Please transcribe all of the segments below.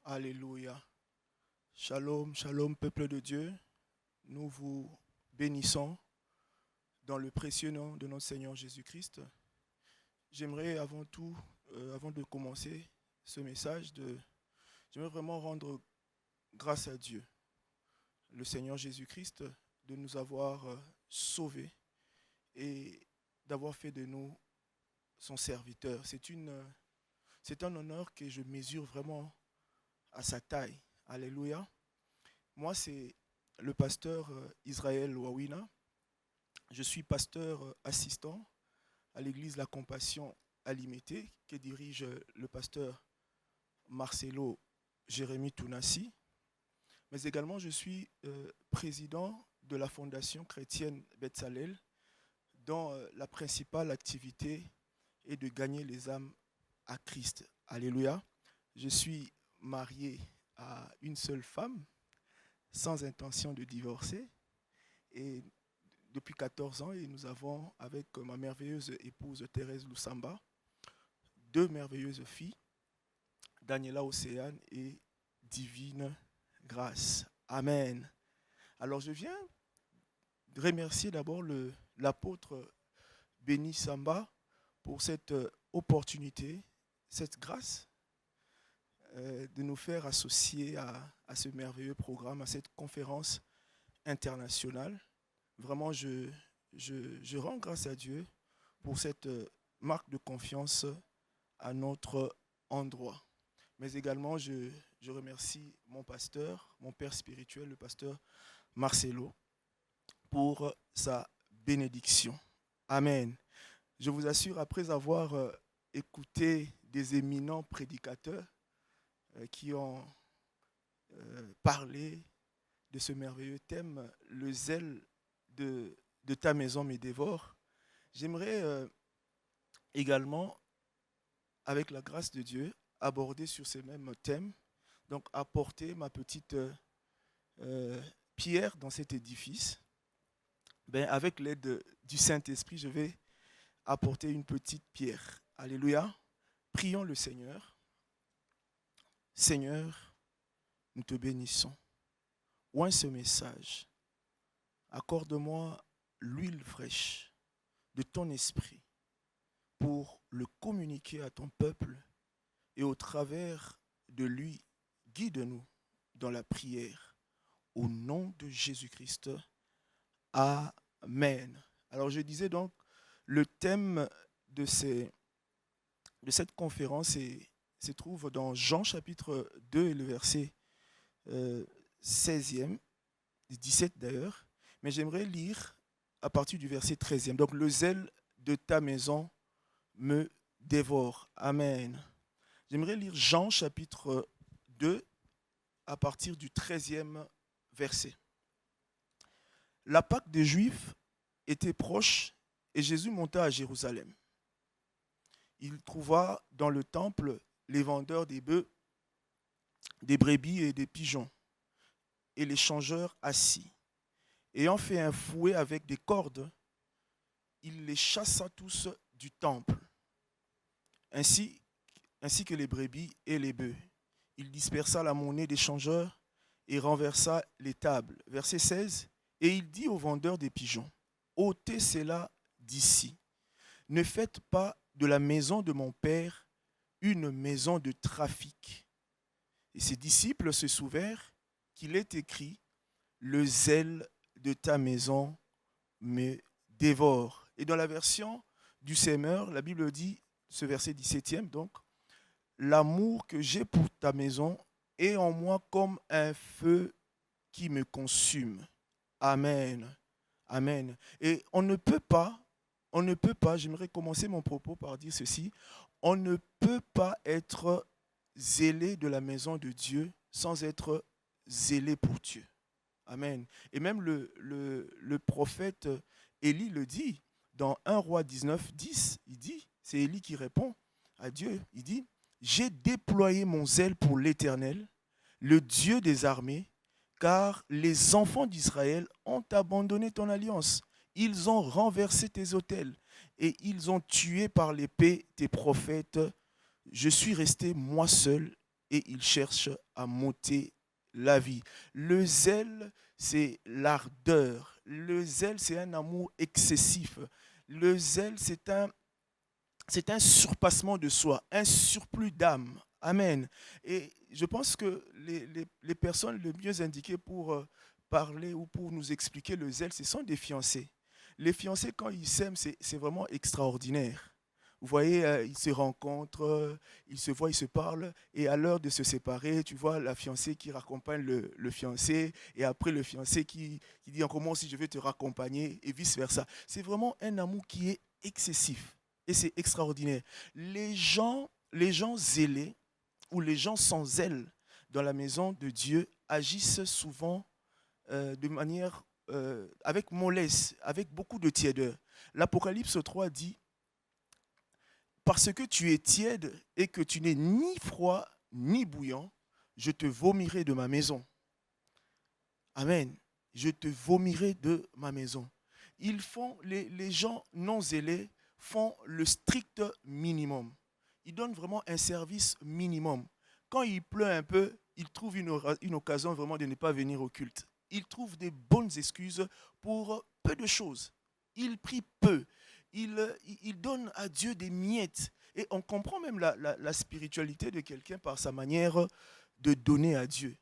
Alléluia. Shalom, shalom, peuple de Dieu. Nous vous bénissons dans le précieux nom de notre Seigneur Jésus-Christ. J'aimerais avant tout, avant de commencer ce message, j'aimerais vraiment rendre grâce à Dieu, le Seigneur Jésus-Christ, de nous avoir sauvés et d'avoir fait de nous son serviteur. C'est un honneur que je mesure vraiment à sa taille. Alléluia. Moi, c'est le pasteur Israël Wawina. Je suis pasteur assistant à l'église La Compassion à Limité, que dirige le pasteur Marcelo Jérémy Tounassi. Mais également, je suis président de la fondation chrétienne Betzalel, dont la principale activité est de gagner les âmes à Christ. Alléluia. Je suis marié à une seule femme, sans intention de divorcer, et depuis 14 ans, et nous avons, avec ma merveilleuse épouse Thérèse Lusamba, 2 merveilleuses filles, Daniela Océane et Divine Grâce. Amen. Alors je viens remercier d'abord l'apôtre Béni Samba pour cette opportunité, cette grâce de nous faire associer à ce merveilleux programme, à cette conférence internationale. Vraiment, je rends grâce à Dieu pour cette marque de confiance à notre endroit. Mais également, je remercie mon pasteur, mon père spirituel, le pasteur Marcelo, pour sa bénédiction. Amen. Je vous assure, après avoir écouté des éminents prédicateurs qui ont parlé de ce merveilleux thème, le zèle de ta maison me dévore, j'aimerais également, avec la grâce de Dieu, aborder sur ce même thème, donc apporter ma petite pierre dans cet édifice. Avec l'aide du Saint-Esprit, je vais apporter une petite pierre. Alléluia. Prions le Seigneur. Seigneur, nous te bénissons. Oint ce message. Accorde-moi l'huile fraîche de ton esprit pour le communiquer à ton peuple et au travers de lui, guide-nous dans la prière. Au nom de Jésus-Christ. Amen. Alors je disais donc, le thème de cette conférence se trouve dans Jean chapitre 2 et le verset 16e, 17 d'ailleurs, mais j'aimerais lire à partir du verset 13e. Donc le zèle de ta maison me dévore. Amen. J'aimerais lire Jean chapitre 2 à partir du 13e verset. La Pâque des Juifs était proche et Jésus monta à Jérusalem. Il trouva dans le temple les vendeurs des bœufs, des brebis et des pigeons, et les changeurs assis. Ayant fait un fouet avec des cordes, il les chassa tous du temple, ainsi que les brebis et les bœufs. Il dispersa la monnaie des changeurs et renversa les tables. Verset 16, et il dit aux vendeurs des pigeons, ôtez cela d'ici. Ne faites pas de la maison de mon père une maison de trafic. Et ses disciples se souvinrent qu'il est écrit, le zèle de ta maison me dévore. Et dans la version du Semeur, la Bible dit, ce verset 17e, donc, l'amour que j'ai pour ta maison est en moi comme un feu qui me consume. Amen. Amen. Et on ne peut pas, j'aimerais commencer mon propos par dire ceci, on ne peut pas être zélé de la maison de Dieu sans être zélé pour Dieu. Amen. Et même le prophète Élie le dit dans 1 Roi 19, 10, il dit, c'est Élie qui répond à Dieu, il dit, j'ai déployé mon zèle pour l'Éternel, le Dieu des armées, car les enfants d'Israël ont abandonné ton alliance. Ils ont renversé tes autels et ils ont tué par l'épée tes prophètes. Je suis resté moi seul et ils cherchent à monter la vie. Le zèle, c'est l'ardeur. Le zèle, c'est un amour excessif. Le zèle, c'est un surpassement de soi, un surplus d'âme. Amen. Et je pense que les personnes les mieux indiquées pour parler ou pour nous expliquer le zèle, ce sont des fiancés. Les fiancés, quand ils s'aiment, c'est vraiment extraordinaire. Vous voyez, ils se rencontrent, ils se voient, ils se parlent, et à l'heure de se séparer, tu vois la fiancée qui raccompagne le fiancé, et après le fiancé qui dit encore moi aussi je vais te raccompagner, et vice-versa. C'est vraiment un amour qui est excessif, et c'est extraordinaire. Les gens zélés, ou les gens sans zèle dans la maison de Dieu, agissent souvent de manière, avec mollesse, avec beaucoup de tiédeur. L'Apocalypse 3 dit, parce que tu es tiède et que tu n'es ni froid ni bouillant, je te vomirai de ma maison. Amen. Je te vomirai de ma maison. Les gens non zélés font le strict minimum. Ils donnent vraiment un service minimum. Quand il pleut un peu, ils trouvent une occasion vraiment de ne pas venir au culte. Ils trouvent des bonnes excuses pour peu de choses. Ils prient peu. Ils donnent à Dieu des miettes. Et on comprend même la spiritualité de quelqu'un par sa manière de donner à Dieu.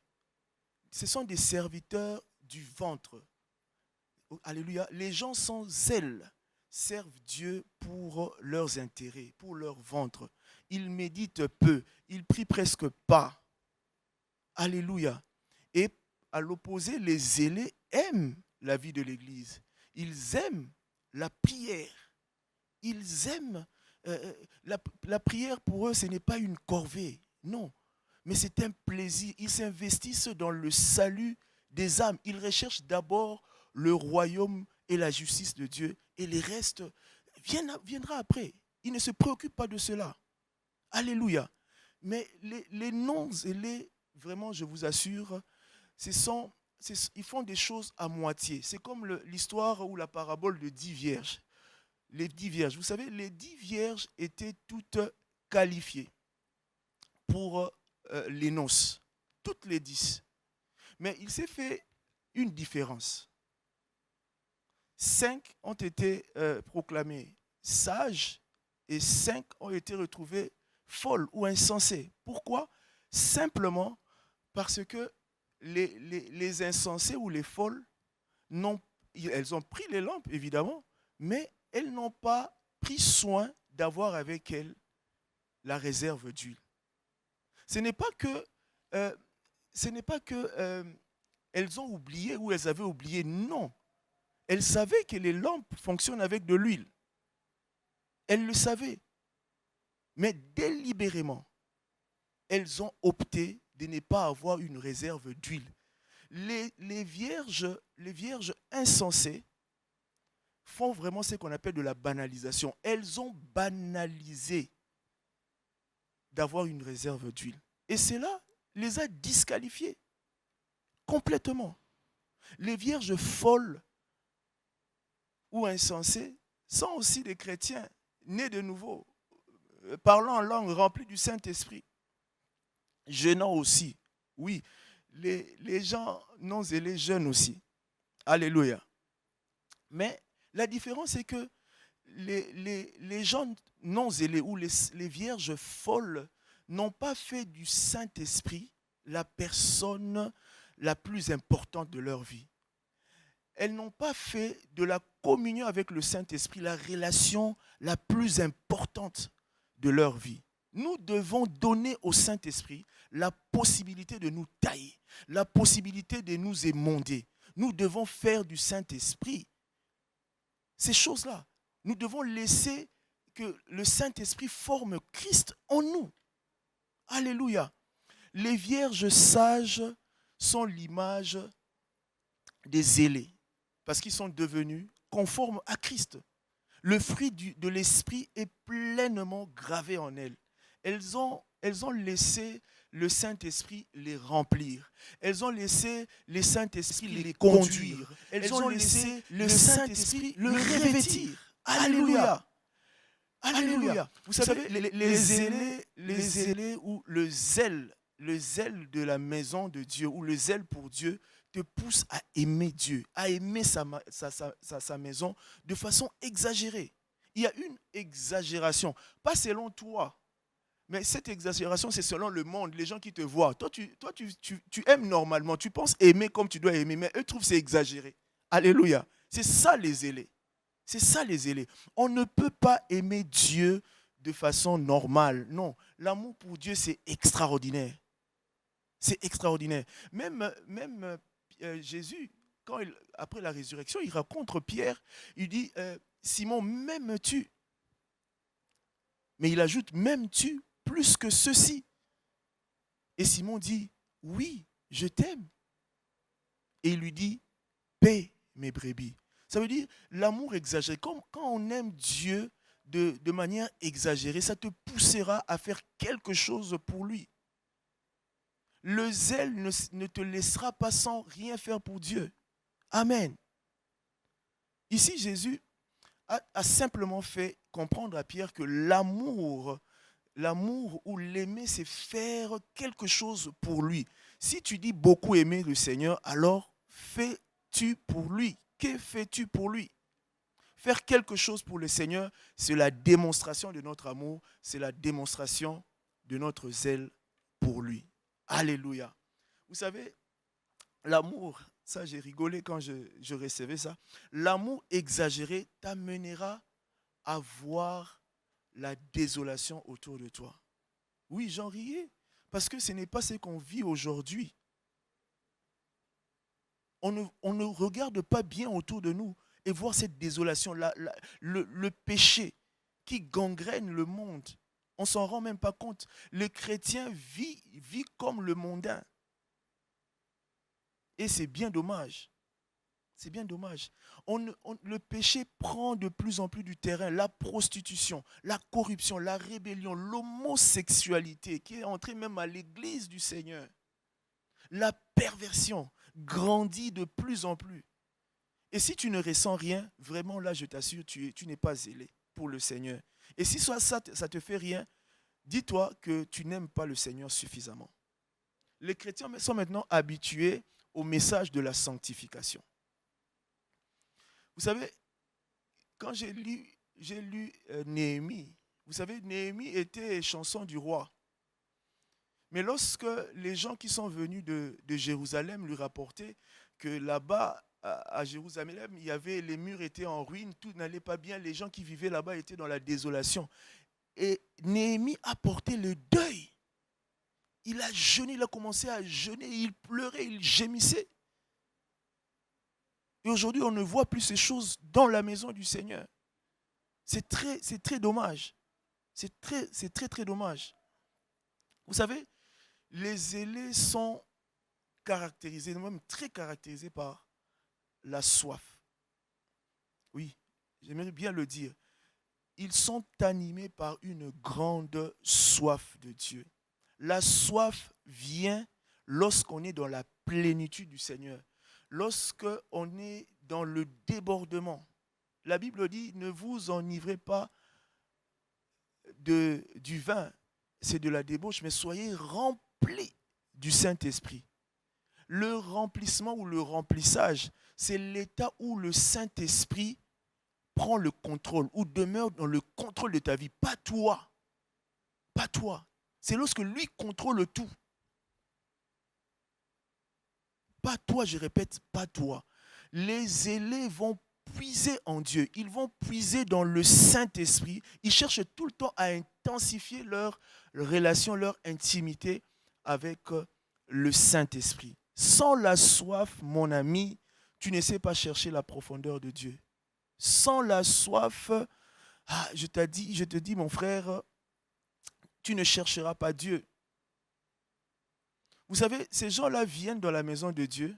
Ce sont des serviteurs du ventre. Alléluia. Les gens sans zèle servent Dieu pour leurs intérêts, pour leur ventre. Ils méditent peu, ils prient presque pas. Alléluia. Et à l'opposé, les zélés aiment la vie de l'Église. Ils aiment la prière. Ils aiment la prière pour eux, ce n'est pas une corvée, non, mais c'est un plaisir. Ils s'investissent dans le salut des âmes. Ils recherchent d'abord le royaume et la justice de Dieu, et les restes viendra après. Ils ne se préoccupent pas de cela. Alléluia. Mais les non-zélés, vraiment, je vous assure, ils font des choses à moitié. C'est comme l'histoire ou la parabole de 10 vierges. Les 10 vierges. Vous savez, les 10 vierges étaient toutes qualifiées pour les noces. Toutes les 10. Mais il s'est fait une différence. 5 ont été proclamées sages et 5 ont été retrouvées folles ou insensées. Pourquoi? Simplement parce que les insensés ou les folles, elles ont pris les lampes, évidemment, mais elles n'ont pas pris soin d'avoir avec elles la réserve d'huile. Ce n'est pas que, elles ont oublié ou elles avaient oublié, non. Elles savaient que les lampes fonctionnent avec de l'huile. Elles le savaient. Mais délibérément, elles ont opté de ne pas avoir une réserve d'huile. Les vierges insensées font vraiment ce qu'on appelle de la banalisation. Elles ont banalisé d'avoir une réserve d'huile. Et cela les a disqualifiées complètement. Les vierges folles ou insensées sont aussi des chrétiens nés de nouveau, parlant en langue, remplis du Saint-Esprit, jeûnant aussi. Oui, les gens non zélés jeûnent aussi. Alléluia. Mais la différence, c'est que les gens non zélés ou les vierges folles n'ont pas fait du Saint-Esprit la personne la plus importante de leur vie. Elles n'ont pas fait de la communion avec le Saint-Esprit la relation la plus importante de leur vie. Nous devons donner au Saint-Esprit la possibilité de nous tailler, la possibilité de nous émonder. Nous devons faire du Saint-Esprit ces choses-là. Nous devons laisser que le Saint-Esprit forme Christ en nous. Alléluia. Les vierges sages sont l'image des zélés parce qu'ils sont devenus conformes à Christ. Le fruit de l'Esprit est pleinement gravé en elles. Elles ont laissé le Saint-Esprit les remplir. Elles ont laissé le Saint-Esprit les conduire. Elles ont laissé le Saint-Esprit le revêtir. Alléluia. Alléluia. Vous savez, les zélés ou le zèle le zèle de la maison de Dieu ou le zèle pour Dieu te pousse à aimer Dieu, à aimer sa maison de façon exagérée. Il y a une exagération, pas selon toi, mais cette exagération, c'est selon le monde, les gens qui te voient. Toi, tu aimes normalement, tu penses aimer comme tu dois aimer, mais eux trouvent que c'est exagéré. Alléluia. C'est ça les zélés. C'est ça les zélés. On ne peut pas aimer Dieu de façon normale. Non, l'amour pour Dieu, c'est extraordinaire. C'est extraordinaire. Même Jésus, après la résurrection, il rencontre Pierre, il dit, Simon, m'aimes-tu? Mais il ajoute, m'aimes-tu plus que ceci? Et Simon dit, oui, je t'aime. Et il lui dit, paie mes brebis. Ça veut dire l'amour exagéré. Quand on aime Dieu de manière exagérée, ça te poussera à faire quelque chose pour lui. Le zèle ne te laissera pas sans rien faire pour Dieu. Amen. Ici, Jésus a simplement fait comprendre à Pierre que l'amour ou l'aimer, c'est faire quelque chose pour lui. Si tu dis beaucoup aimer le Seigneur, alors fais-tu pour lui? Que fais-tu pour lui? Faire quelque chose pour le Seigneur, c'est la démonstration de notre amour, c'est la démonstration de notre zèle pour lui. Alléluia. Vous savez, l'amour, ça j'ai rigolé quand je recevais ça, l'amour exagéré t'amènera à voir la désolation autour de toi. Oui, j'en riais, parce que ce n'est pas ce qu'on vit aujourd'hui. On ne regarde pas bien autour de nous et voir cette désolation, le péché qui gangrène le monde. On ne s'en rend même pas compte. Le chrétien vit comme le mondain. Et c'est bien dommage. C'est bien dommage. Le péché prend de plus en plus du terrain. La prostitution, la corruption, la rébellion, l'homosexualité qui est entrée même à l'église du Seigneur. La perversion grandit de plus en plus. Et si tu ne ressens rien, vraiment là, je t'assure, tu n'es pas zélé pour le Seigneur. Et si ça te fait rien, dis-toi que tu n'aimes pas le Seigneur suffisamment. Les chrétiens sont maintenant habitués au message de la sanctification. Vous savez, quand j'ai lu Néhémie, vous savez, Néhémie était chanson du roi. Mais lorsque les gens qui sont venus de Jérusalem lui rapportaient que là-bas, à Jérusalem, les murs étaient en ruine, tout n'allait pas bien, les gens qui vivaient là-bas étaient dans la désolation. Et Néhémie a porté le deuil. Il a jeûné, il a commencé à jeûner, il pleurait, il gémissait. Et aujourd'hui, on ne voit plus ces choses dans la maison du Seigneur. C'est très dommage. C'est très dommage. Vous savez, les zélés sont caractérisés, même très caractérisés par la soif. Oui, j'aimerais bien le dire. Ils sont animés par une grande soif de Dieu. La soif vient lorsqu'on est dans la plénitude du Seigneur, lorsqu'on est dans le débordement. La Bible dit, ne vous enivrez pas du vin, c'est de la débauche, mais soyez remplis du Saint-Esprit. Le remplissement ou le remplissage, c'est l'état où le Saint-Esprit prend le contrôle ou demeure dans le contrôle de ta vie. Pas toi. Pas toi. C'est lorsque lui contrôle tout. Pas toi, je répète, pas toi. Les zélés vont puiser en Dieu. Ils vont puiser dans le Saint-Esprit. Ils cherchent tout le temps à intensifier leur relation, leur intimité avec le Saint-Esprit. Sans la soif, mon ami, tu ne sais pas chercher la profondeur de Dieu. Sans la soif, je te dis, mon frère, tu ne chercheras pas Dieu. Vous savez, ces gens-là viennent dans la maison de Dieu,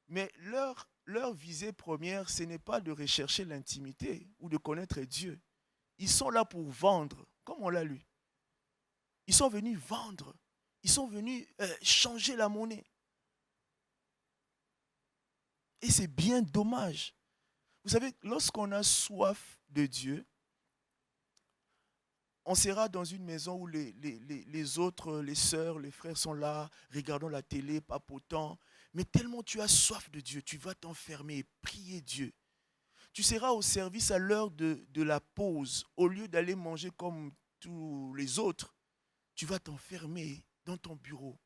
mais leur visée première, ce n'est pas de rechercher l'intimité ou de connaître Dieu. Ils sont là pour vendre, comme on l'a lu. Ils sont venus vendre. Ils sont venus changer la monnaie. Et c'est bien dommage. Vous savez, lorsqu'on a soif de Dieu, On sera dans une maison où les autres, les sœurs, les frères sont là, regardant la télé, papotant. Mais tellement tu as soif de Dieu, tu vas t'enfermer et prier Dieu. Tu seras au service à l'heure de la pause. Au lieu d'aller manger comme tous les autres, tu vas t'enfermer dans ton bureau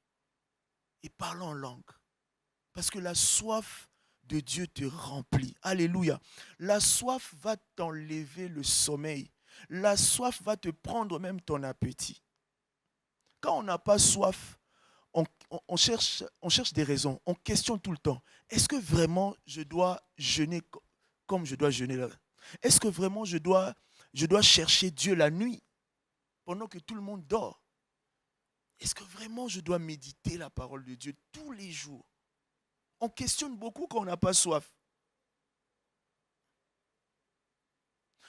et parler en langue. Parce que la soif de Dieu te remplit. Alléluia. La soif va t'enlever le sommeil. La soif va te prendre même ton appétit. Quand on n'a pas soif, on cherche des raisons. On questionne tout le temps. Est-ce que vraiment je dois jeûner comme je dois jeûner là? Est-ce que vraiment je dois chercher Dieu la nuit pendant que tout le monde dort? Est-ce que vraiment je dois méditer la parole de Dieu tous les jours? On questionne beaucoup quand on n'a pas soif.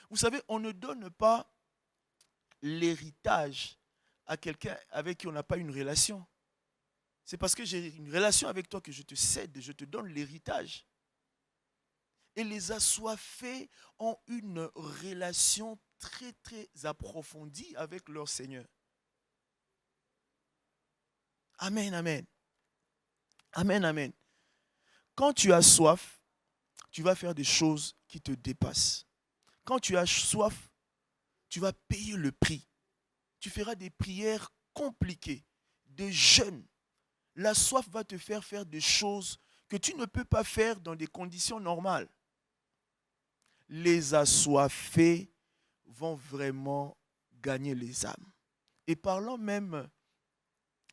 Vous savez, on ne donne pas l'héritage à quelqu'un avec qui on n'a pas une relation. C'est parce que j'ai une relation avec toi que je te cède, je te donne l'héritage. Et les assoiffés ont une relation très, très approfondie avec leur Seigneur. Amen, amen. Amen, amen. Quand tu as soif, tu vas faire des choses qui te dépassent. Quand tu as soif, tu vas payer le prix. Tu feras des prières compliquées, de jeûnes. La soif va te faire des choses que tu ne peux pas faire dans des conditions normales. Les assoiffés vont vraiment gagner les âmes. Et parlant même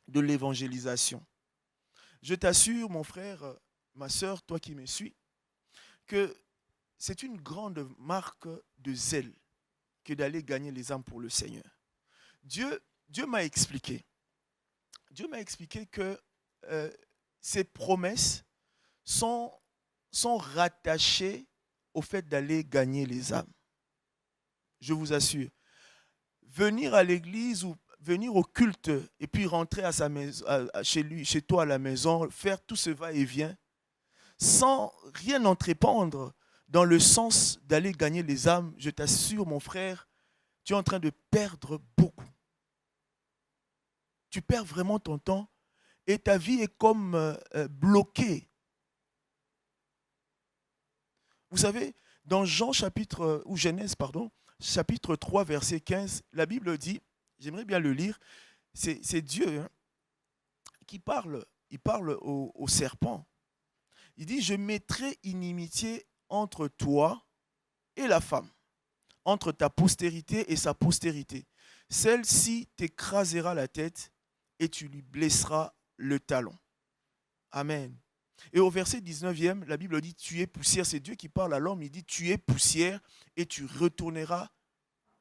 de l'évangélisation, je t'assure, mon frère, ma soeur, toi qui me suis, que c'est une grande marque de zèle que d'aller gagner les âmes pour le Seigneur. Dieu m'a expliqué. Dieu m'a expliqué que ses promesses sont rattachées au fait d'aller gagner les âmes. Je vous assure. Venir à l'église ou venir au culte et puis rentrer à sa maison, chez lui, chez toi à la maison, faire tout ce va-et-vient, sans rien entreprendre dans le sens d'aller gagner les âmes, je t'assure, mon frère, tu es en train de perdre beaucoup. Tu perds vraiment ton temps et ta vie est comme bloquée. Vous savez, dans Genèse, chapitre 3, verset 15, la Bible dit, j'aimerais bien le lire, c'est Dieu qui parle, il parle au serpent. Il dit, je mettrai inimitié entre toi et la femme, entre ta postérité et sa postérité. Celle-ci t'écrasera la tête et tu lui blesseras le talon. Amen. Et au verset 19e, la Bible dit, tu es poussière. C'est Dieu qui parle à l'homme. Il dit, tu es poussière et tu retourneras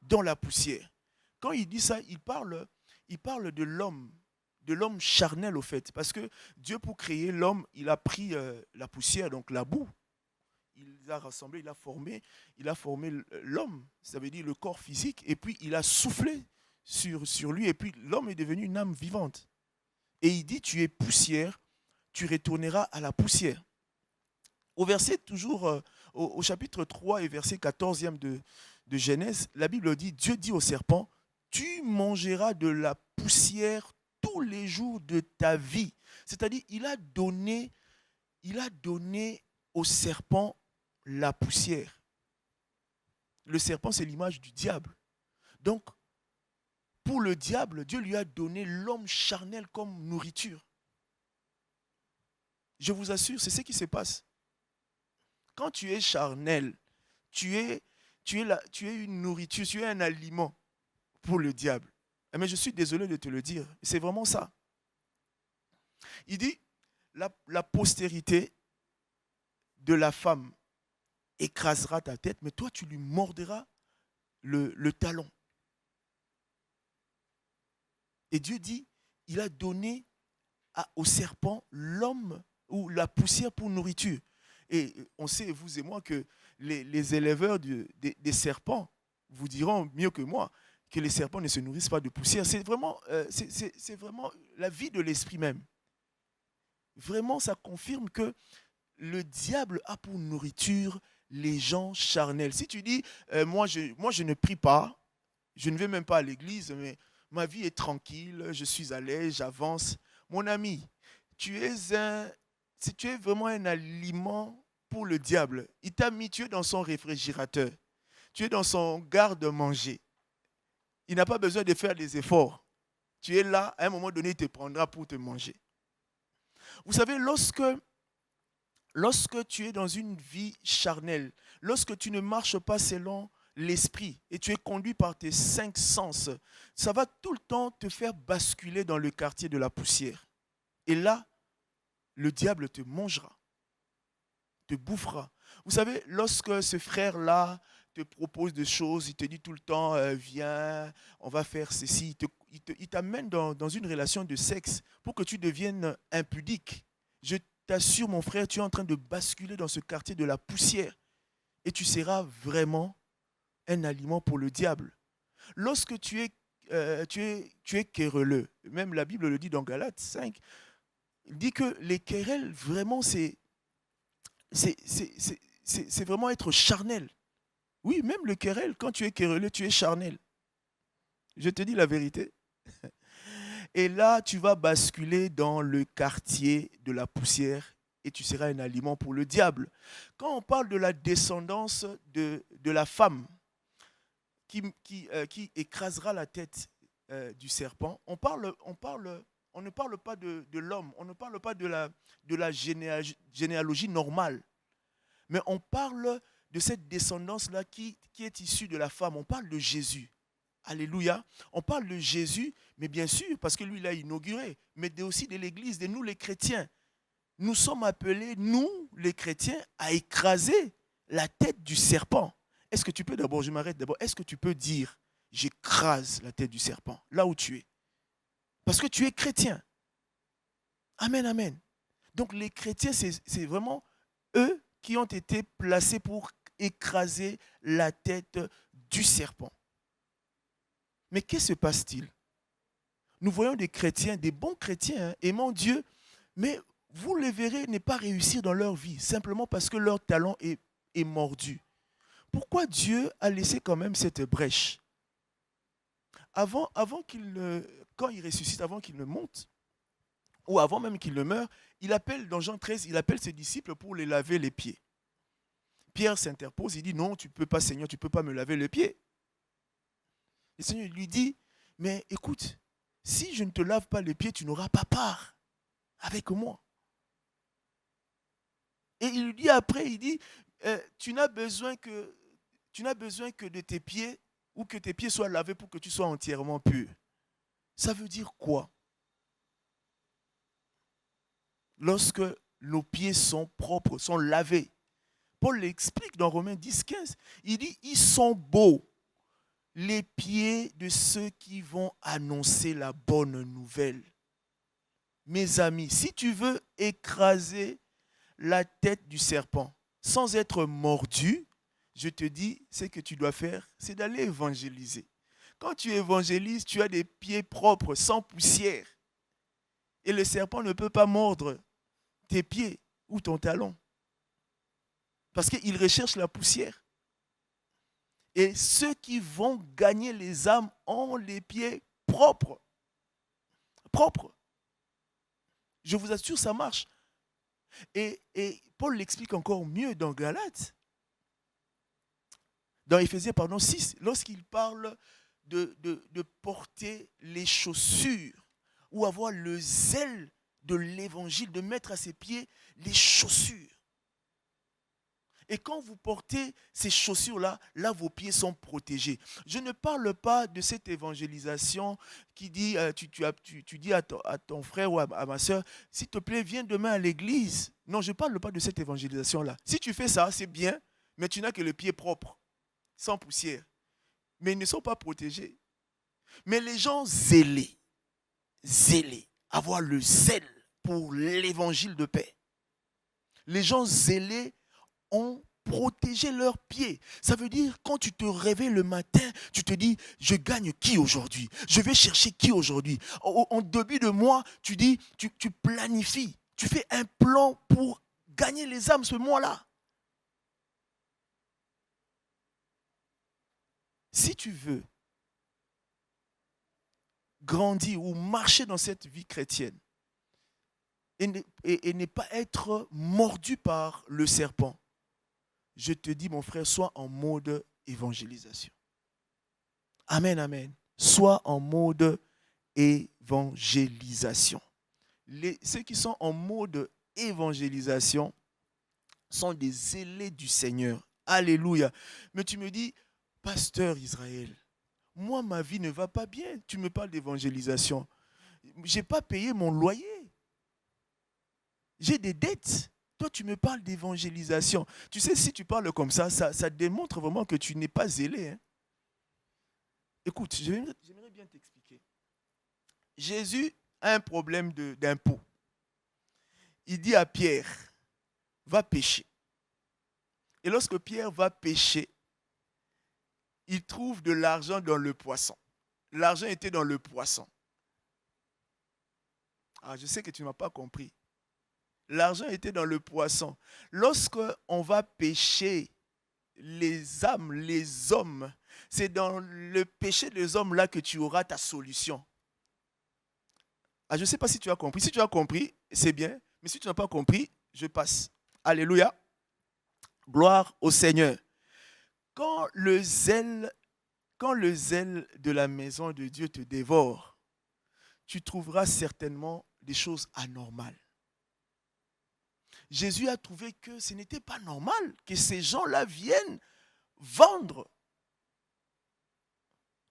dans la poussière. Quand il dit ça, il parle de l'homme charnel au fait. Parce que Dieu, pour créer l'homme, il a pris la poussière, donc la boue. Il a rassemblé, il a formé l'homme, ça veut dire le corps physique, et puis il a soufflé sur lui, et puis l'homme est devenu une âme vivante. Et il dit, tu es poussière, tu retourneras à la poussière. Au verset toujours, au chapitre 3 et verset 14e de Genèse, la Bible dit, Dieu dit au serpent, tu mangeras de la poussière tous les jours de ta vie. C'est-à-dire, il a donné au serpent la poussière. Le serpent, c'est l'image du diable. Donc, pour le diable, Dieu lui a donné l'homme charnel comme nourriture. Je vous assure, c'est ce qui se passe. Quand tu es charnel, tu es une nourriture, tu es un aliment pour le diable. Mais je suis désolé de te le dire, c'est vraiment ça. Il dit, la postérité de la femme écrasera ta tête, mais toi, tu lui mordras le talon. Et Dieu dit, il a donné au serpent l'homme ou la poussière pour nourriture. Et on sait, vous et moi, que les éleveurs des serpents vous diront mieux que moi que les serpents ne se nourrissent pas de poussière. C'est vraiment la vie de l'esprit même. Vraiment, ça confirme que le diable a pour nourriture les gens charnels. Si tu dis, moi je ne prie pas, Je ne vais même pas à l'église, mais ma vie est tranquille, je suis à l'aise, j'avance. Mon ami, tu es si tu es vraiment un aliment pour le diable. Il t'a mis, tu es dans son réfrigérateur, tu es dans son garde-manger. Il n'a pas besoin de faire des efforts. Tu es là, à un moment donné, il te prendra pour te manger. Vous savez, lorsque tu es dans une vie charnelle, lorsque tu ne marches pas selon l'esprit et tu es conduit par tes 5 sens, ça va tout le temps te faire basculer dans le quartier de la poussière. Et là, le diable te mangera, te bouffera. Vous savez, lorsque ce frère-là te propose des choses, il te dit tout le temps, viens, on va faire ceci, il t'amène dans une relation de sexe pour que tu deviennes impudique. Je t'assure, mon frère, tu es en train de basculer dans ce quartier de la poussière et tu seras vraiment un aliment pour le diable. Lorsque tu es querelleux, même la Bible le dit dans Galates 5, il dit que les querelles, vraiment, c'est vraiment être charnel. Oui, même le querelle, quand tu es querelleux, tu es charnel. Je te dis la vérité. Et là, tu vas basculer dans le quartier de la poussière et tu seras un aliment pour le diable. Quand on parle de la descendance de la femme qui écrasera la tête du serpent, on ne parle pas de l'homme, on ne parle pas de la généalogie normale, mais on parle de cette descendance-là qui est issue de la femme. On parle de Jésus. Alléluia. On parle de Jésus, mais bien sûr, parce que lui, il a inauguré, mais aussi de l'Église, de nous les chrétiens. Nous sommes appelés, nous les chrétiens, à écraser la tête du serpent. Est-ce que tu peux d'abord, je m'arrête d'abord, est-ce que tu peux dire, j'écrase la tête du serpent, là où tu es? Parce que tu es chrétien. Amen, amen. Donc les chrétiens, c'est vraiment eux qui ont été placés pour écraser la tête du serpent. Mais qu'est-ce qui se passe-t-il? Nous voyons des chrétiens, des bons chrétiens, aimant Dieu, mais vous les verrez ne pas réussir dans leur vie, simplement parce que leur talent est mordu. Pourquoi Dieu a laissé quand même cette brèche? Quand il ressuscite, avant qu'il ne monte, ou avant même qu'il ne meure, il appelle, dans Jean 13, il appelle ses disciples pour les laver les pieds. Pierre s'interpose, il dit, non, tu ne peux pas, Seigneur, tu ne peux pas me laver les pieds. Le Seigneur lui dit, mais écoute, si je ne te lave pas les pieds, tu n'auras pas part avec moi. Et il lui dit après, il dit, tu n'as besoin que de tes pieds ou que tes pieds soient lavés pour que tu sois entièrement pur. Ça veut dire quoi? Lorsque nos pieds sont propres, sont lavés. Paul l'explique dans Romains 10, 15. Il dit, ils sont beaux, les pieds de ceux qui vont annoncer la bonne nouvelle. Mes amis, si tu veux écraser la tête du serpent sans être mordu, je te dis, ce que tu dois faire, c'est d'aller évangéliser. Quand tu évangélises, tu as des pieds propres, sans poussière. Et le serpent ne peut pas mordre tes pieds ou ton talon. Parce qu'il recherche la poussière. Et ceux qui vont gagner les âmes ont les pieds propres. Propres. Je vous assure, ça marche. Et Paul l'explique encore mieux dans Galates. Dans Éphésiens 6, lorsqu'il parle de porter les chaussures ou avoir le zèle de l'évangile, de mettre à ses pieds les chaussures. Et quand vous portez ces chaussures-là, là, vos pieds sont protégés. Je ne parle pas de cette évangélisation qui dit, tu dis à ton frère ou à ma soeur, s'il te plaît, viens demain à l'église. Non, je ne parle pas de cette évangélisation-là. Si tu fais ça, c'est bien, mais tu n'as que le pied propre, sans poussière. Mais ils ne sont pas protégés. Mais les gens zélés, avoir le zèle pour l'évangile de paix. Les gens zélés ont protégé leurs pieds. Ça veut dire, quand tu te réveilles le matin, tu te dis, je gagne qui aujourd'hui? Je vais chercher qui aujourd'hui? En début de mois, tu dis, tu planifies, tu fais un plan pour gagner les âmes ce mois-là. Si tu veux grandir ou marcher dans cette vie chrétienne et ne pas être mordu par le serpent, je te dis, mon frère, sois en mode évangélisation. Amen, amen. Sois en mode évangélisation. Ceux qui sont en mode évangélisation sont des zélés du Seigneur. Alléluia. Mais tu me dis, pasteur Israël, moi, ma vie ne va pas bien. Tu me parles d'évangélisation. Je n'ai pas payé mon loyer. J'ai des dettes. Toi, tu me parles d'évangélisation. Tu sais, si tu parles comme ça démontre vraiment que tu n'es pas zélé. Hein. Écoute, j'aimerais bien t'expliquer. Jésus a un problème d'impôt. Il dit à Pierre, va pêcher. Et lorsque Pierre va pêcher, il trouve de l'argent dans le poisson. L'argent était dans le poisson. Ah, je sais que tu ne m'as pas compris. L'argent était dans le poisson. Lorsque on va pêcher les âmes, les hommes, c'est dans le péché des hommes là que tu auras ta solution. Ah, je ne sais pas si tu as compris. Si tu as compris, c'est bien. Mais si tu n'as pas compris, je passe. Alléluia. Gloire au Seigneur. Quand le zèle de la maison de Dieu te dévore, tu trouveras certainement des choses anormales. Jésus a trouvé que ce n'était pas normal que ces gens-là viennent vendre.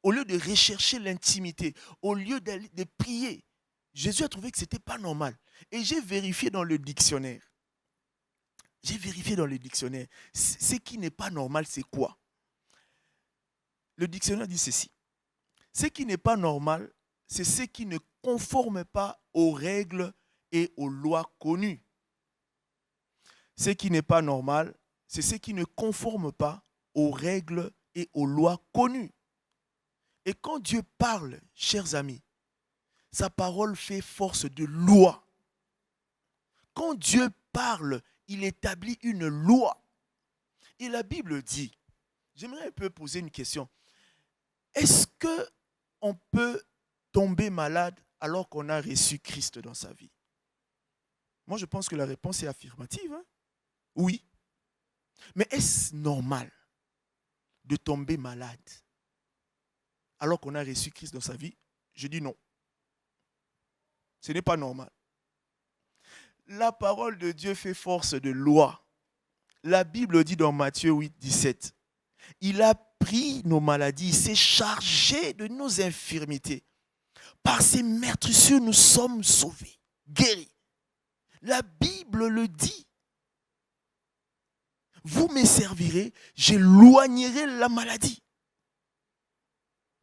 Au lieu de rechercher l'intimité, au lieu de prier, Jésus a trouvé que ce n'était pas normal. Et j'ai vérifié dans le dictionnaire. Ce qui n'est pas normal, c'est quoi? Le dictionnaire dit ceci. Ce qui n'est pas normal, c'est ce qui ne conforme pas aux règles et aux lois connues. Ce qui n'est pas normal, c'est ce qui ne conforme pas aux règles et aux lois connues. Et quand Dieu parle, chers amis, sa parole fait force de loi. Quand Dieu parle, il établit une loi. Et la Bible dit, j'aimerais un peu poser une question. Est-ce qu'on peut tomber malade alors qu'on a reçu Christ dans sa vie? Moi, je pense que la réponse est affirmative. Hein? Oui. Mais est-ce normal de tomber malade alors qu'on a reçu Christ dans sa vie? Je dis non. Ce n'est pas normal. La parole de Dieu fait force de loi. La Bible dit dans Matthieu 8, 17, il a pris nos maladies, il s'est chargé de nos infirmités. Par ses meurtrissures, nous sommes sauvés, guéris. La Bible le dit. Vous me servirez, j'éloignerai la maladie.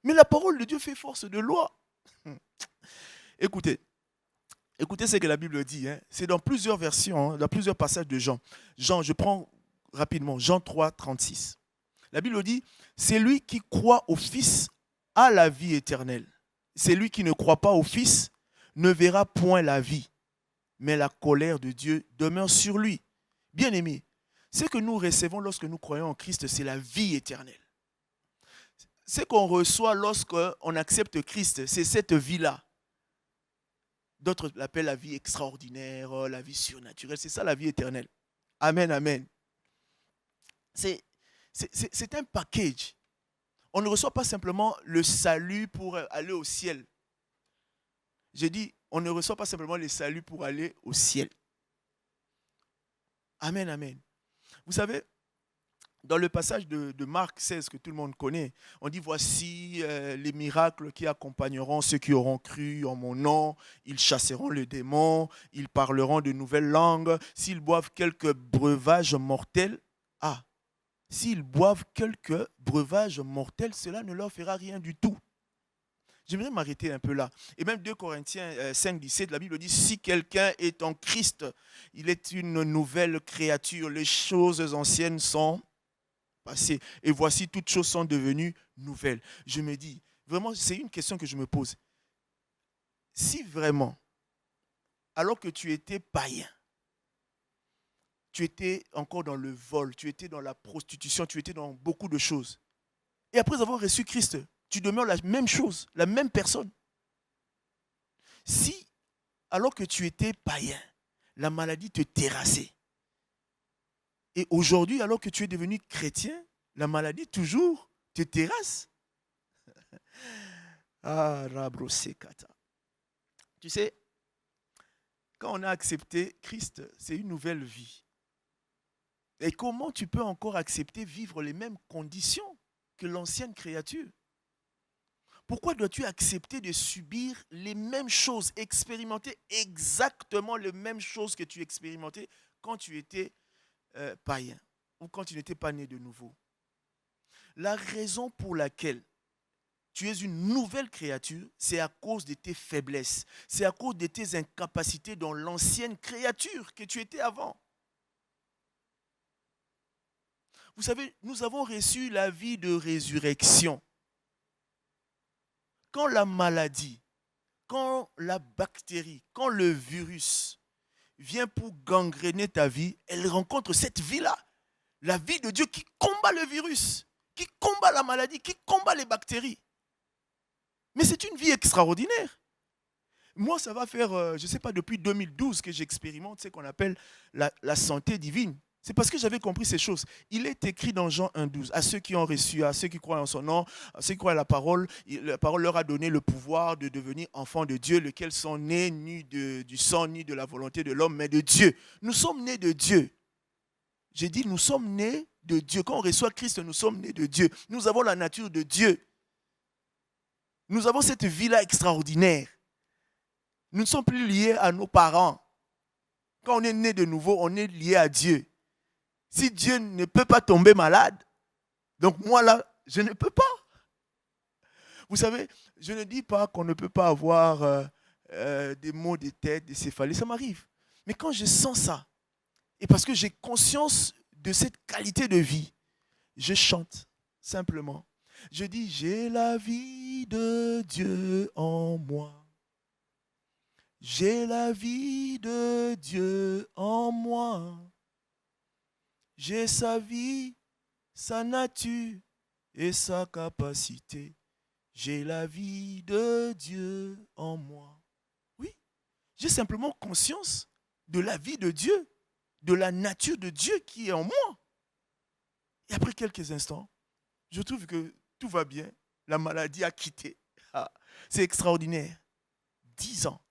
Mais la parole de Dieu fait force de loi. Écoutez ce que la Bible dit. Hein. C'est dans plusieurs versions, hein, dans plusieurs passages de Jean. Jean, je prends rapidement, Jean 3, 36. La Bible dit, c'est lui qui croit au Fils a la vie éternelle. C'est lui qui ne croit pas au Fils ne verra point la vie, mais la colère de Dieu demeure sur lui. Bien-aimés, ce que nous recevons lorsque nous croyons en Christ, c'est la vie éternelle. Ce qu'on reçoit lorsqu'on accepte Christ, c'est cette vie-là. D'autres l'appellent la vie extraordinaire, la vie surnaturelle. C'est ça la vie éternelle. Amen, amen. C'est un package. On ne reçoit pas simplement le salut pour aller au ciel. J'ai dit, on ne reçoit pas simplement le salut pour aller au ciel. Amen, amen. Vous savez, dans le passage de Marc 16 que tout le monde connaît, on dit voici les miracles qui accompagneront ceux qui auront cru en mon nom. Ils chasseront le démon, ils parleront de nouvelles langues. S'ils boivent quelques breuvages mortels, s'ils boivent quelques breuvages mortels, cela ne leur fera rien du tout. J'aimerais m'arrêter un peu là. Et même 2 Corinthiens 5, 17, la Bible dit, si quelqu'un est en Christ, il est une nouvelle créature. Les choses anciennes sont passées. Et voici, toutes choses sont devenues nouvelles. Je me dis, vraiment, c'est une question que je me pose. Si vraiment, alors que tu étais païen, tu étais encore dans le vol, tu étais dans la prostitution, tu étais dans beaucoup de choses. Et après avoir reçu Christ, tu demeures la même chose, la même personne. Si, alors que tu étais païen, la maladie te terrassait, et aujourd'hui, alors que tu es devenu chrétien, la maladie toujours te terrasse. Ah, rabrosekata. Tu sais, quand on a accepté Christ, c'est une nouvelle vie. Et comment tu peux encore accepter vivre les mêmes conditions que l'ancienne créature? Pourquoi dois-tu accepter de subir les mêmes choses, expérimenter exactement les mêmes choses que tu expérimentais quand tu étais païen ou quand tu n'étais pas né de nouveau? La raison pour laquelle tu es une nouvelle créature, c'est à cause de tes faiblesses, c'est à cause de tes incapacités dans l'ancienne créature que tu étais avant. Vous savez, nous avons reçu la vie de résurrection. Quand la maladie, quand la bactérie, quand le virus vient pour gangréner ta vie, elle rencontre cette vie-là. La vie de Dieu qui combat le virus, qui combat la maladie, qui combat les bactéries. Mais c'est une vie extraordinaire. Moi, ça va faire, je ne sais pas, depuis 2012 que j'expérimente ce qu'on appelle la santé divine. C'est parce que j'avais compris ces choses. Il est écrit dans Jean 1,12, à ceux qui ont reçu, à ceux qui croient en son nom, à ceux qui croient à la parole leur a donné le pouvoir de devenir enfants de Dieu, lesquels sont nés ni du sang, ni de la volonté de l'homme, mais de Dieu. Nous sommes nés de Dieu. J'ai dit, nous sommes nés de Dieu. Quand on reçoit Christ, nous sommes nés de Dieu. Nous avons la nature de Dieu. Nous avons cette vie-là extraordinaire. Nous ne sommes plus liés à nos parents. Quand on est né de nouveau, on est lié à Dieu. Si Dieu ne peut pas tomber malade, donc moi là, je ne peux pas. Vous savez, je ne dis pas qu'on ne peut pas avoir des maux de tête, des céphalées, ça m'arrive. Mais quand je sens ça, et parce que j'ai conscience de cette qualité de vie, je chante simplement. Je dis, j'ai la vie de Dieu en moi. J'ai la vie de Dieu en moi. J'ai sa vie, sa nature et sa capacité. J'ai la vie de Dieu en moi. Oui, j'ai simplement conscience de la vie de Dieu, de la nature de Dieu qui est en moi. Et après quelques instants, je trouve que tout va bien. La maladie a quitté. Ah, c'est extraordinaire. 10 ans.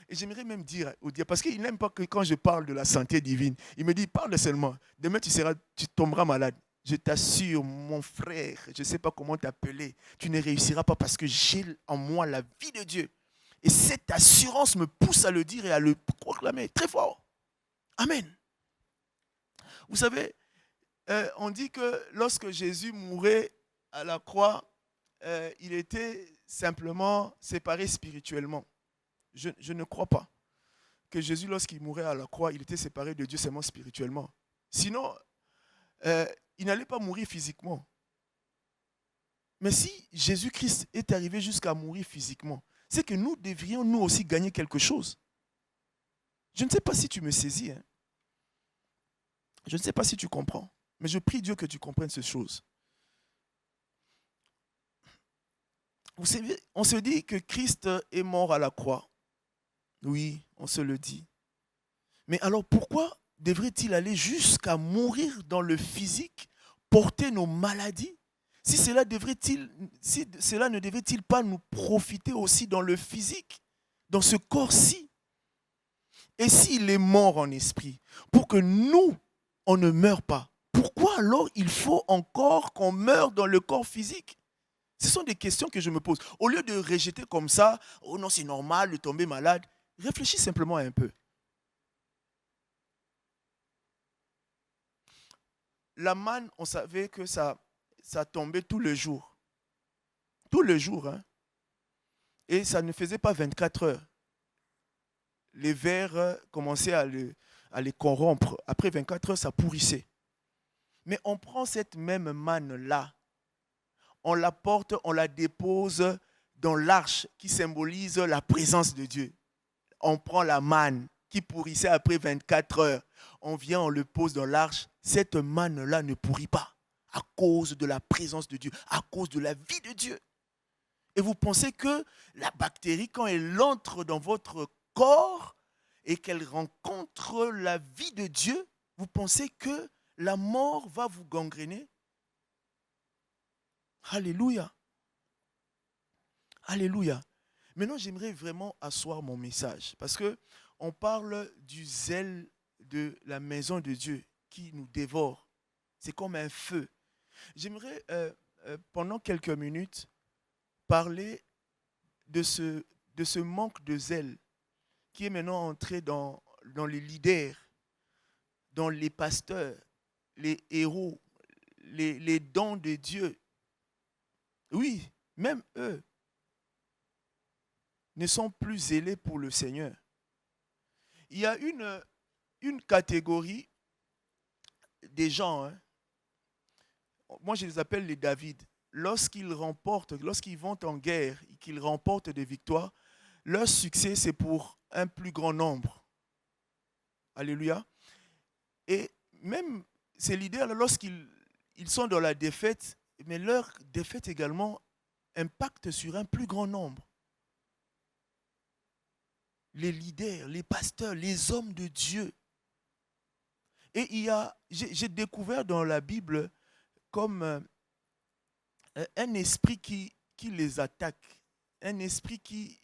Et j'aimerais même dire au diable, parce qu'il n'aime pas que quand je parle de la santé divine, il me dit, parle seulement. Demain, tu tomberas malade. Je t'assure, mon frère, je ne sais pas comment t'appeler, tu ne réussiras pas parce que j'ai en moi la vie de Dieu. Et cette assurance me pousse à le dire et à le proclamer très fort. Amen. Vous savez, on dit que lorsque Jésus mourait à la croix, il était simplement séparé spirituellement. Je ne crois pas que Jésus, lorsqu'il mourait à la croix, il était séparé de Dieu seulement spirituellement. Sinon, il n'allait pas mourir physiquement. Mais si Jésus-Christ est arrivé jusqu'à mourir physiquement, c'est que nous devrions nous aussi gagner quelque chose. Je ne sais pas si tu me saisis. Hein. Je ne sais pas si tu comprends. Mais je prie Dieu que tu comprennes ces choses. Vous savez, on se dit que Christ est mort à la croix. Oui, on se le dit. Mais alors pourquoi devrait-il aller jusqu'à mourir dans le physique, porter nos maladies? Si cela ne devrait-il pas nous profiter aussi dans le physique, dans ce corps-ci? Et s'il est mort en esprit, pour que nous, on ne meure pas, pourquoi alors il faut encore qu'on meure dans le corps physique? Ce sont des questions que je me pose. Au lieu de rejeter comme ça, oh non, c'est normal de tomber malade, réfléchis simplement un peu. La manne, on savait que ça tombait tous les jours. Tous les jours. Hein. Et ça ne faisait pas 24 heures. Les vers commençaient à les corrompre. Après 24 heures, ça pourrissait. Mais on prend cette même manne-là, on la porte, on la dépose dans l'arche qui symbolise la présence de Dieu. On prend la manne qui pourrissait après 24 heures. On vient, on le pose dans l'arche. Cette manne-là ne pourrit pas à cause de la présence de Dieu, à cause de la vie de Dieu. Et vous pensez que la bactérie, quand elle entre dans votre corps et qu'elle rencontre la vie de Dieu, vous pensez que la mort va vous gangréner? Alléluia. Alléluia. Maintenant, j'aimerais vraiment asseoir mon message parce que on parle du zèle de la maison de Dieu qui nous dévore. C'est comme un feu. J'aimerais, pendant quelques minutes, parler de ce manque de zèle qui est maintenant entré dans les leaders, dans les pasteurs, les héros, les dons de Dieu. Oui, même eux ne sont plus zélés pour le Seigneur. Il y a une catégorie des gens, hein, moi je les appelle les David. Lorsqu'ils remportent, lorsqu'ils vont en guerre et qu'ils remportent des victoires, leur succès c'est pour un plus grand nombre. Alléluia. Et même ces leaders, lorsqu'ils sont dans la défaite, mais leur défaite également impacte sur un plus grand nombre. Les leaders, les pasteurs, les hommes de Dieu. Et j'ai découvert dans la Bible comme un esprit qui les attaque, un esprit qui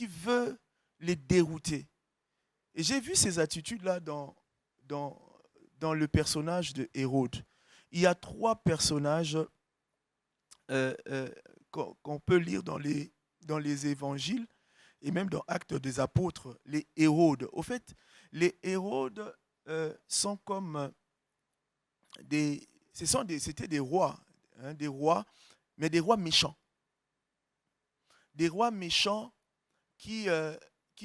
veut les dérouter. Et j'ai vu ces attitudes-là dans le personnage de Hérode. Il y a 3 personnages qu'on peut lire dans les évangiles et même dans Actes des Apôtres, les Hérodes. Au fait, les Hérodes sont comme c'était des rois, hein, mais des rois méchants. Des rois méchants qui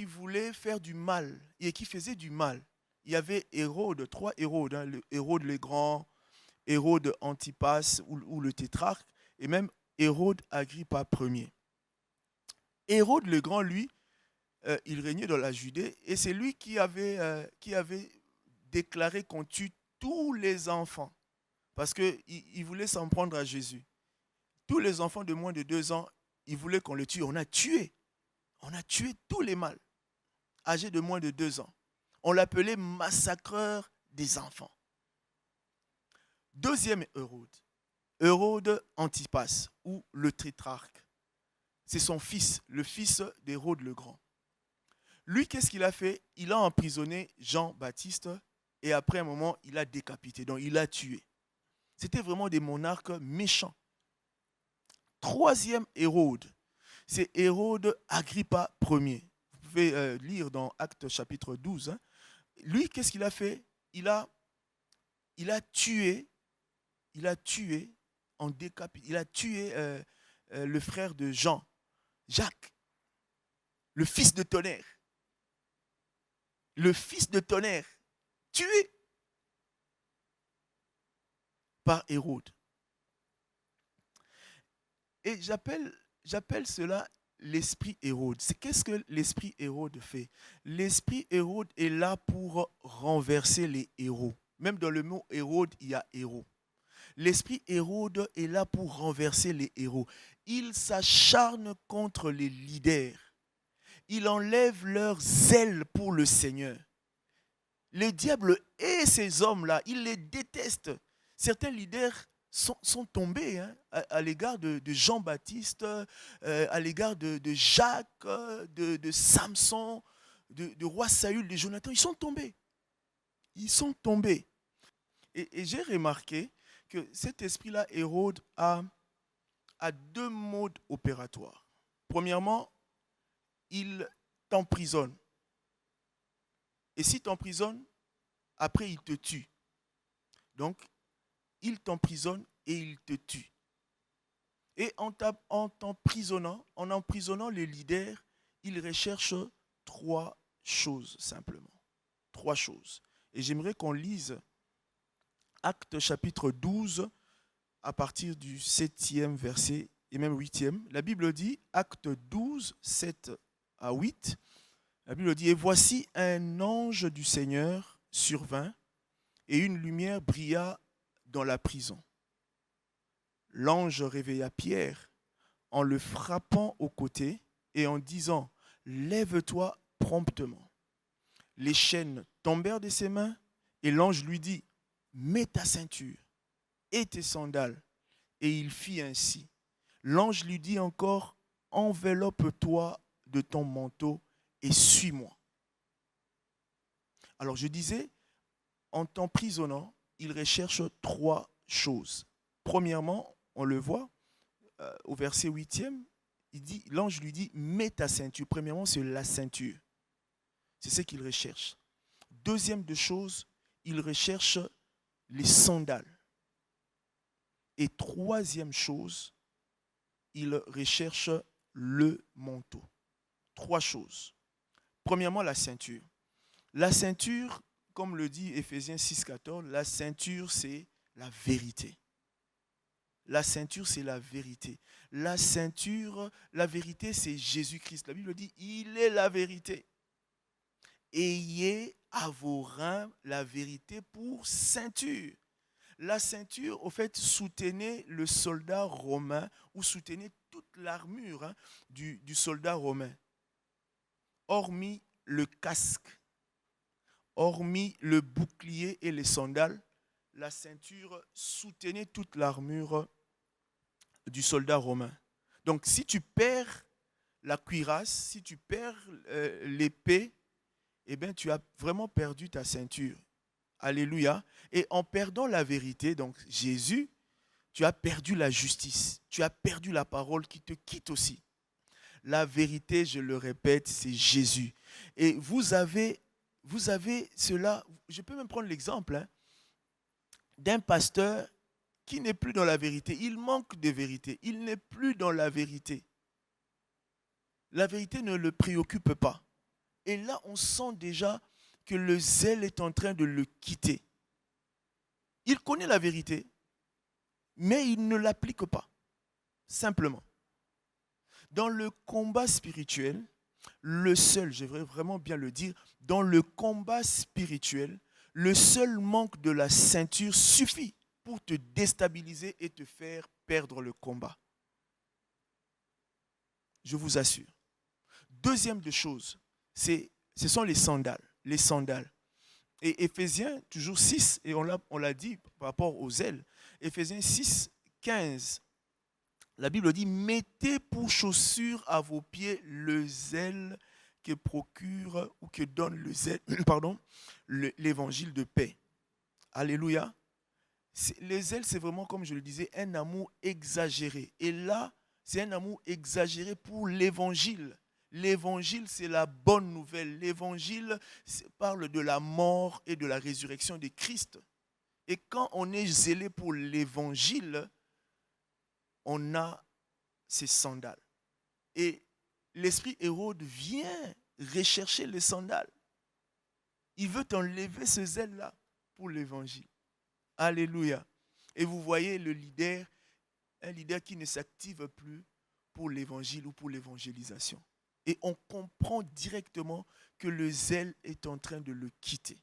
voulaient faire du mal et qui faisaient du mal. Il y avait Hérode, 3 Hérodes, hein, le Hérode le Grand, Hérode Antipas ou le tétrarque, et même Hérode Agrippa Ier. Hérode le Grand, lui, il régnait dans la Judée et c'est lui qui avait déclaré qu'on tue tous les enfants parce qu'il voulait s'en prendre à Jésus. Tous les enfants de moins de 2 ans, il voulait qu'on les tue. On a tué tous les mâles âgés de moins de 2 ans. On l'appelait massacreur des enfants. Deuxième Hérode, Hérode Antipas ou le tétrarque. C'est son fils, le fils d'Hérode le Grand. Lui, qu'est-ce qu'il a fait? Il a emprisonné Jean-Baptiste et après un moment, il a décapité, donc il a tué. C'était vraiment des monarques méchants. Troisième Hérode, c'est Hérode Agrippa Ier. Vous pouvez lire dans Actes chapitre 12. Hein. Lui, qu'est-ce qu'il a fait? Il a tué le frère de Jean, Jacques, le fils de tonnerre. Le fils de tonnerre, tué par Hérode. Et j'appelle cela l'esprit Hérode. Qu'est-ce que l'esprit Hérode fait? L'esprit Hérode est là pour renverser les héros. Même dans le mot Hérode, il y a héros. L'esprit Hérode est là pour renverser les héros. Il s'acharne contre les leaders. Il enlève leur zèle pour le Seigneur. Le diable hait ces hommes-là, il les déteste. Certains leaders sont tombés hein, à l'égard de Jean-Baptiste, à l'égard de Jacques, de Samson, de roi Saül, de Jonathan. Ils sont tombés. Ils sont tombés. Et j'ai remarqué que cet esprit-là, Hérode, a 2 modes opératoires. Premièrement, il t'emprisonne. Et s'il t'emprisonne, après il te tue. Donc, il t'emprisonne et il te tue. Et en emprisonnant les leaders, il recherche 3 choses simplement. 3 choses. Et j'aimerais qu'on lise Actes chapitre 12 à partir du 7e verset et même 8e. La Bible dit, Actes 12, 7 à 8, la Bible dit, « Et voici un ange du Seigneur survint, et une lumière brilla dans la prison. l'ange réveilla Pierre en le frappant au côté et en disant « Lève-toi promptement ». Les chaînes tombèrent de ses mains et l'ange lui dit « Mets ta ceinture et tes sandales ». Et il fit ainsi. L'ange lui dit encore « Enveloppe-toi de ton manteau et suis-moi ». Alors je disais, en t'emprisonnant, il recherche trois choses. Premièrement, on le voit au verset 8e, l'ange lui dit « Mets ta ceinture ». Premièrement, c'est la ceinture. C'est ce qu'il recherche. Deuxième de chose, il recherche les sandales. Et troisième chose, il recherche le manteau. Trois choses. Premièrement, la ceinture. La ceinture, comme le dit Éphésiens 6,14, la ceinture, c'est la vérité. La ceinture, c'est la vérité. La ceinture, la vérité, c'est Jésus-Christ. La Bible dit, il est la vérité. Ayez à vos reins la vérité pour ceinture. La ceinture, au fait, soutenait le soldat romain ou soutenait toute l'armure du soldat romain. Hormis le casque, hormis le bouclier et les sandales, la ceinture soutenait toute l'armure du soldat romain. Donc, si tu perds la cuirasse, si tu perds l'épée, eh bien, tu as vraiment perdu ta ceinture. Alléluia. Et en perdant la vérité, donc Jésus, tu as perdu la justice. Tu as perdu la parole qui te quitte aussi. La vérité, je le répète, c'est Jésus. Et vous avez cela, je peux même prendre l'exemple d'un pasteur qui n'est plus dans la vérité. Il manque de vérité. Il n'est plus dans la vérité. La vérité ne le préoccupe pas. Et là, on sent déjà que le zèle est en train de le quitter. Il connaît la vérité, mais il ne l'applique pas, simplement. Dans le combat spirituel, le seul, j'aimerais vraiment bien le dire, dans le combat spirituel, le seul manque de la ceinture suffit pour te déstabiliser et te faire perdre le combat. Je vous assure. Deuxième de chose, ce sont les sandales. Les sandales. Et Éphésiens, toujours 6, et on l'a dit par rapport aux ailes, Éphésiens 6, 15, la Bible dit « Mettez pour chaussure à vos pieds le zèle que procure ou que donne le zèle, l'évangile de paix. » Alléluia. Le zèle, c'est vraiment, comme je le disais, un amour exagéré. Et là, c'est un amour exagéré pour l'évangile. L'évangile, c'est la bonne nouvelle. L'évangile parle de la mort et de la résurrection de Christ. Et quand on est zélé pour l'évangile, on a ces sandales. Et l'esprit Hérode vient rechercher les sandales. Il veut enlever ce zèle-là pour l'évangile. Alléluia. Et vous voyez le leader, un leader qui ne s'active plus pour l'évangile ou pour l'évangélisation. Et on comprend directement que le zèle est en train de le quitter.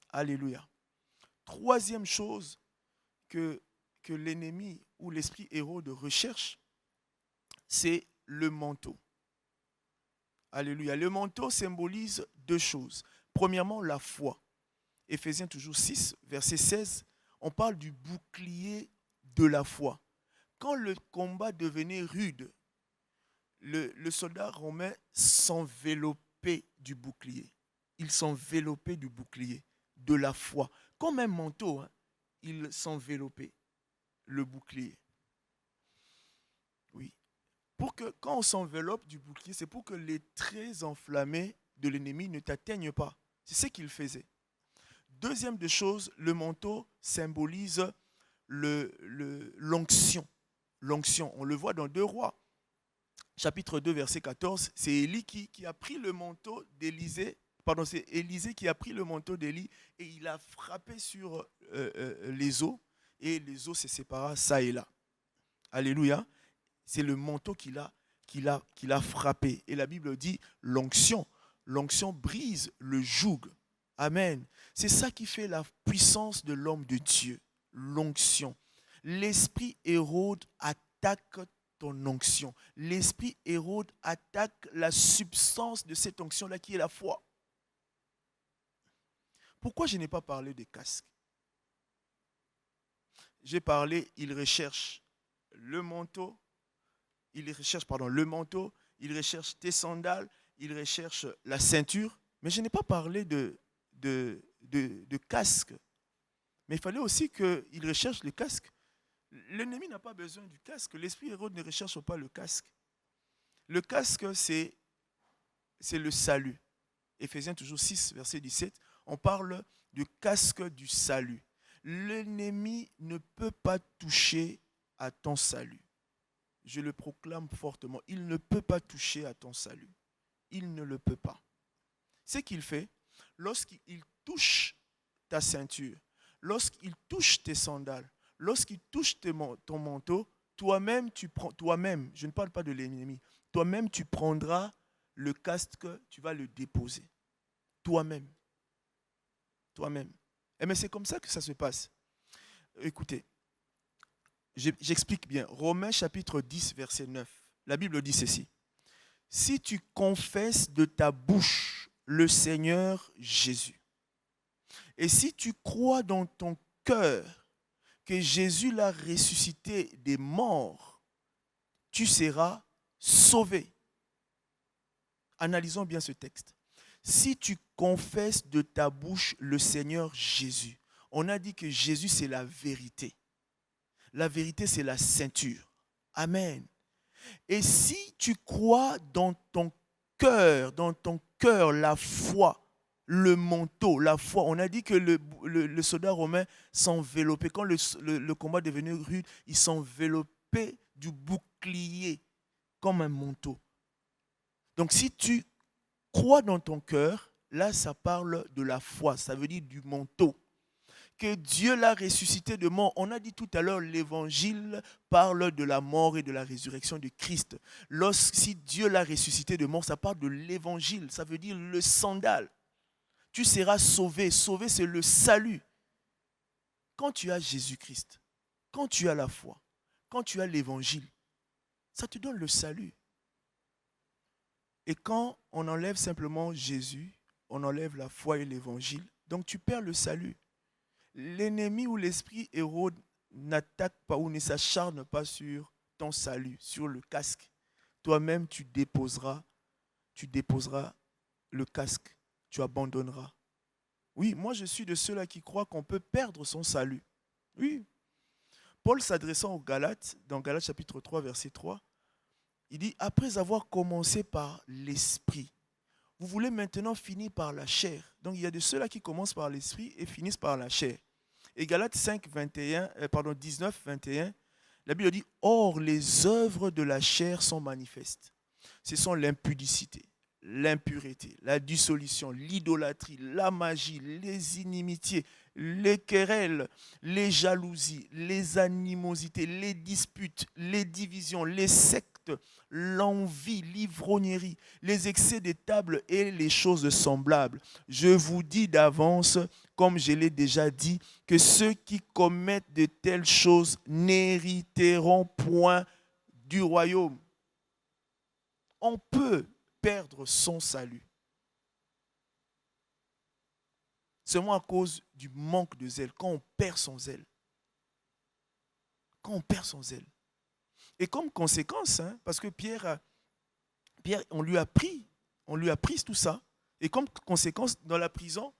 Alléluia. Troisième chose que l'ennemi ou l'esprit Hérode recherche, c'est le manteau. Alléluia. Le manteau symbolise deux choses. Premièrement, la foi. Éphésiens toujours 6, verset 16, on parle du bouclier de la foi. Quand le combat devenait rude, le soldat romain s'enveloppait du bouclier. Il s'enveloppait du bouclier, de la foi. Comme un manteau, il s'enveloppait le bouclier. Oui. Pour que, quand on s'enveloppe du bouclier, c'est pour que les traits enflammés de l'ennemi ne t'atteignent pas. C'est ce qu'il faisait. Deuxième de chose, le manteau symbolise l'onction. L'onction, on le voit dans 2 Rois. Chapitre 2, verset 14, c'est Élie qui a pris le manteau d'Élisée. Pardon, c'est Élisée qui a pris le manteau d'Élie et il a frappé sur les eaux et les eaux se séparent ça et là. Alléluia. C'est le manteau qu'il a frappé. Et la Bible dit l'onction. L'onction brise le joug. Amen. C'est ça qui fait la puissance de l'homme de Dieu. L'onction. L'esprit Hérode attaque ton onction. L'esprit Hérode attaque la substance de cette onction-là qui est la foi. Pourquoi je n'ai pas parlé des casques? J'ai parlé, il recherche le manteau, il recherche tes sandales, il recherche la ceinture, mais je n'ai pas parlé de casque. Mais il fallait aussi qu'il recherche le casque. L'ennemi n'a pas besoin du casque. L'esprit Hérode ne recherche pas le casque. Le casque, c'est le salut. Éphésiens toujours 6, verset 17, on parle du casque du salut. L'ennemi ne peut pas toucher à ton salut. Je le proclame fortement. Il ne peut pas toucher à ton salut. Il ne le peut pas. Ce qu'il fait, lorsqu'il touche ta ceinture, lorsqu'il touche tes sandales, lorsqu'il touche ton manteau, toi-même, je ne parle pas de l'ennemi, toi-même, tu prendras le casque, tu vas le déposer. Toi-même. Toi-même. Mais c'est comme ça que ça se passe. Écoutez, j'explique bien. Romains chapitre 10, verset 9. La Bible dit ceci. Si tu confesses de ta bouche le Seigneur Jésus, et si tu crois dans ton cœur que Jésus l'a ressuscité des morts, tu seras sauvé. Analysons bien ce texte. Si tu confesses de ta bouche le Seigneur Jésus, on a dit que Jésus c'est la vérité. La vérité c'est la ceinture. Amen. Et si tu crois dans ton cœur, la foi, le manteau, la foi, on a dit que le soldat romain s'enveloppait. Quand le combat devenait rude, il s'enveloppait du bouclier comme un manteau. Donc si tu crois dans ton cœur, là ça parle de la foi, ça veut dire du manteau. Que Dieu l'a ressuscité de mort. On a dit tout à l'heure, l'évangile parle de la mort et de la résurrection de Christ. Si Dieu l'a ressuscité de mort, ça parle de l'évangile, ça veut dire le sandal. Tu seras sauvé. Sauvé, c'est le salut. Quand tu as Jésus-Christ, quand tu as la foi, quand tu as l'évangile, ça te donne le salut. Et quand on enlève simplement Jésus, on enlève la foi et l'évangile, donc tu perds le salut. L'ennemi ou l'esprit Hérode n'attaque pas ou ne s'acharne pas sur ton salut, sur le casque. Toi-même, tu déposeras le casque, tu abandonneras. Oui, moi je suis de ceux-là qui croient qu'on peut perdre son salut. Oui. Paul s'adressant aux Galates, dans Galates chapitre 3, verset 3, il dit, après avoir commencé par l'esprit, vous voulez maintenant finir par la chair. Donc il y a de ceux-là qui commencent par l'esprit et finissent par la chair. Et Galates 19, 21, la Bible dit, or les œuvres de la chair sont manifestes. Ce sont l'impudicité, l'impureté, la dissolution, l'idolâtrie, la magie, les inimitiés, les querelles, les jalousies, les animosités, les disputes, les divisions, les sectes, l'envie, l'ivrognerie, les excès des tables et les choses semblables. Je vous dis d'avance, comme je l'ai déjà dit, que ceux qui commettent de telles choses n'hériteront point du royaume. On peut perdre son salut seulement à cause du manque de zèle, quand on perd son zèle. Quand on perd son zèle. Et comme conséquence, parce que Pierre, on lui a pris tout ça, et comme conséquence, dans la prison,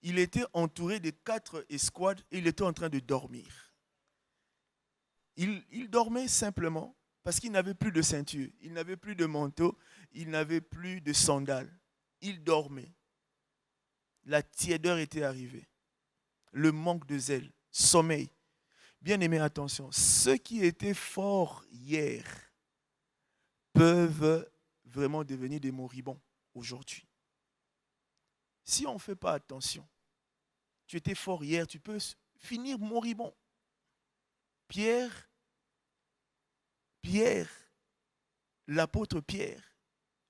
il était entouré de 4 escouades et il était en train de dormir. Il dormait simplement parce qu'il n'avait plus de ceinture, il n'avait plus de manteau, il n'avait plus de sandales. Il dormait. La tiédeur était arrivée. Le manque de zèle, sommeil. Bien-aimés, attention, ceux qui étaient forts hier peuvent vraiment devenir des moribonds aujourd'hui. Si on ne fait pas attention, tu étais fort hier, tu peux finir moribond. Pierre, l'apôtre Pierre,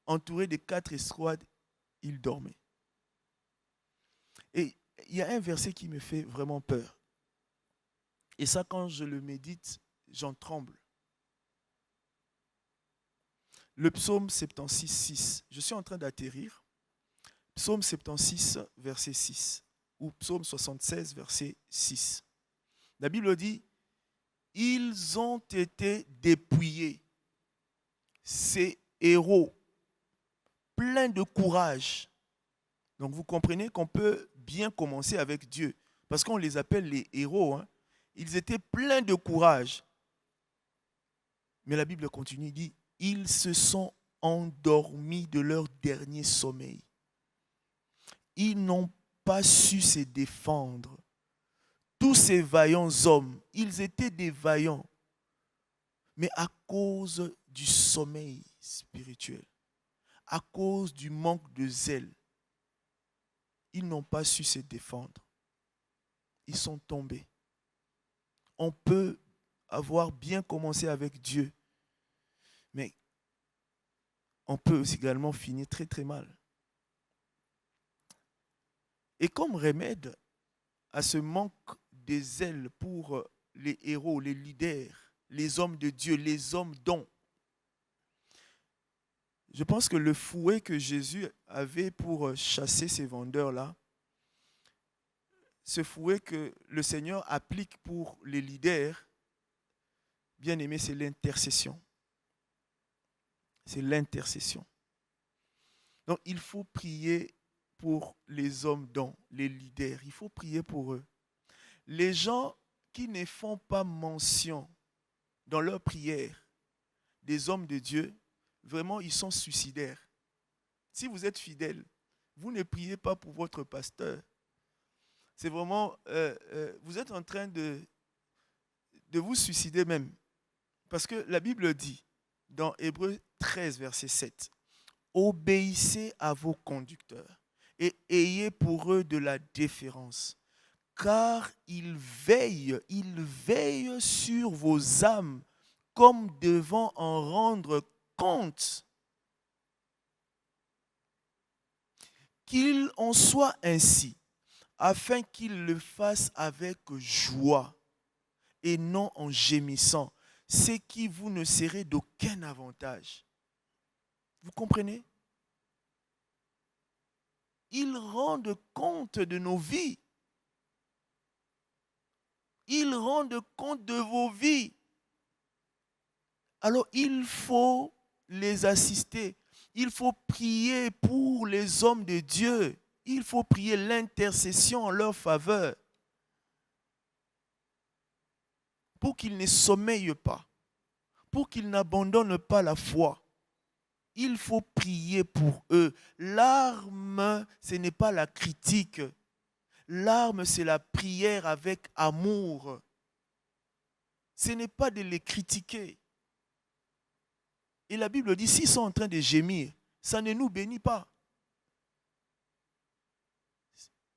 entouré de 4 escouades, il dormait. Et il y a un verset qui me fait vraiment peur. Et ça, quand je le médite, j'en tremble. Le psaume 76, 6. Je suis en train d'atterrir. Psaume 76, verset 6. Ou psaume 76, verset 6. La Bible dit, ils ont été dépouillés, ces héros, pleins de courage. Donc vous comprenez qu'on peut bien commencer avec Dieu, parce qu'on les appelle les héros. Hein. Ils étaient pleins de courage. Mais la Bible continue, dit, ils se sont endormis de leur dernier sommeil. Ils n'ont pas su se défendre. Tous ces vaillants hommes, ils étaient des vaillants, mais à cause du sommeil spirituel, à cause du manque de zèle, ils n'ont pas su se défendre. Ils sont tombés. On peut avoir bien commencé avec Dieu, mais on peut aussi également finir très très mal. Et comme remède à ce manque de zèle pour les héros, les leaders, les hommes de Dieu, les hommes dont, je pense que le fouet que Jésus avait pour chasser ces vendeurs-là, ce fouet que le Seigneur applique pour les leaders, bien aimé, c'est l'intercession. C'est l'intercession. Donc il faut prier pour les hommes dont, les leaders. Il faut prier pour eux. Les gens qui ne font pas mention dans leur prière des hommes de Dieu, vraiment, ils sont suicidaires. Si vous êtes fidèle, vous ne priez pas pour votre pasteur. C'est vraiment, vous êtes en train de vous suicider même. Parce que la Bible dit, dans Hébreux 13, verset 7, « Obéissez à vos conducteurs et ayez pour eux de la déférence, car ils veillent sur vos âmes comme devant en rendre compte. Qu'il en soit ainsi, afin qu'ils le fassent avec joie et non en gémissant, ce qui vous ne serait d'aucun avantage. » Vous comprenez? Ils rendent compte de nos vies. Ils rendent compte de vos vies. Alors il faut les assister. Il faut prier pour les hommes de Dieu. Il faut prier l'intercession en leur faveur. Pour qu'ils ne sommeillent pas. Pour qu'ils n'abandonnent pas la foi. Il faut prier pour eux. L'arme, ce n'est pas la critique. L'arme, c'est la prière avec amour. Ce n'est pas de les critiquer. Et la Bible dit, s'ils sont en train de gémir, ça ne nous bénit pas.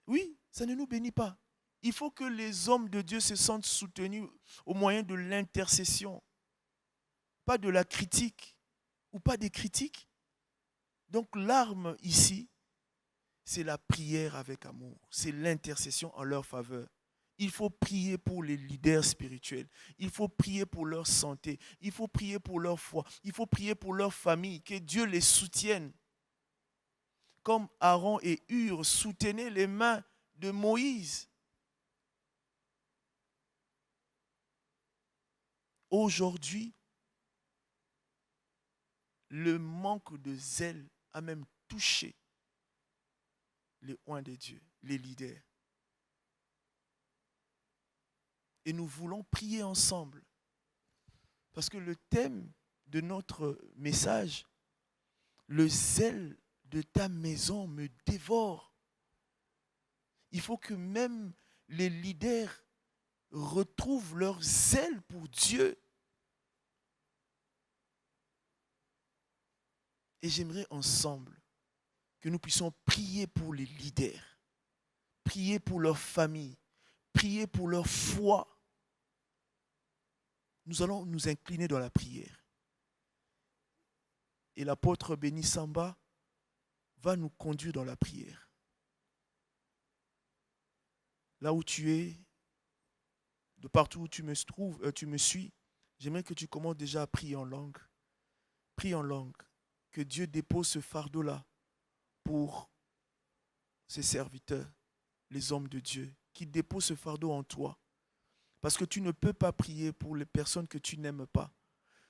Oui, ça ne nous bénit pas. Il faut que les hommes de Dieu se sentent soutenus au moyen de l'intercession. Pas de la critique ou pas des critiques. Donc l'arme ici, c'est la prière avec amour. C'est l'intercession en leur faveur. Il faut prier pour les leaders spirituels. Il faut prier pour leur santé. Il faut prier pour leur foi. Il faut prier pour leur famille. Que Dieu les soutienne. Comme Aaron et Hur soutenaient les mains de Moïse. Aujourd'hui, le manque de zèle a même touché les oints de Dieu, les leaders. Et nous voulons prier ensemble. Parce que le thème de notre message, le zèle de ta maison me dévore. Il faut que même les leaders retrouvent leur zèle pour Dieu. Et j'aimerais ensemble que nous puissions prier pour les leaders, prier pour leur famille, prier pour leur foi. Nous allons nous incliner dans la prière. Et l'apôtre Béni Samba va nous conduire dans la prière. Là où tu es, de partout où tu me trouves, tu me suis, j'aimerais que tu commences déjà à prier en langue. Prie en langue. Que Dieu dépose ce fardeau-là pour ses serviteurs, les hommes de Dieu, qui déposent ce fardeau en toi. Parce que tu ne peux pas prier pour les personnes que tu n'aimes pas.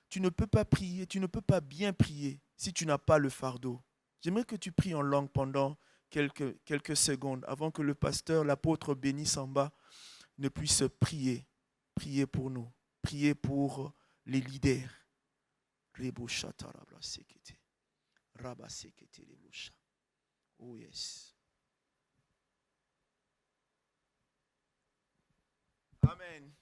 Tu ne peux pas prier, tu ne peux pas bien prier si tu n'as pas le fardeau. J'aimerais que tu pries en langue pendant quelques secondes avant que le pasteur, l'apôtre Béni Samba, ne puisse prier. Prier pour nous. Prier pour les leaders. Oh yes. Amen.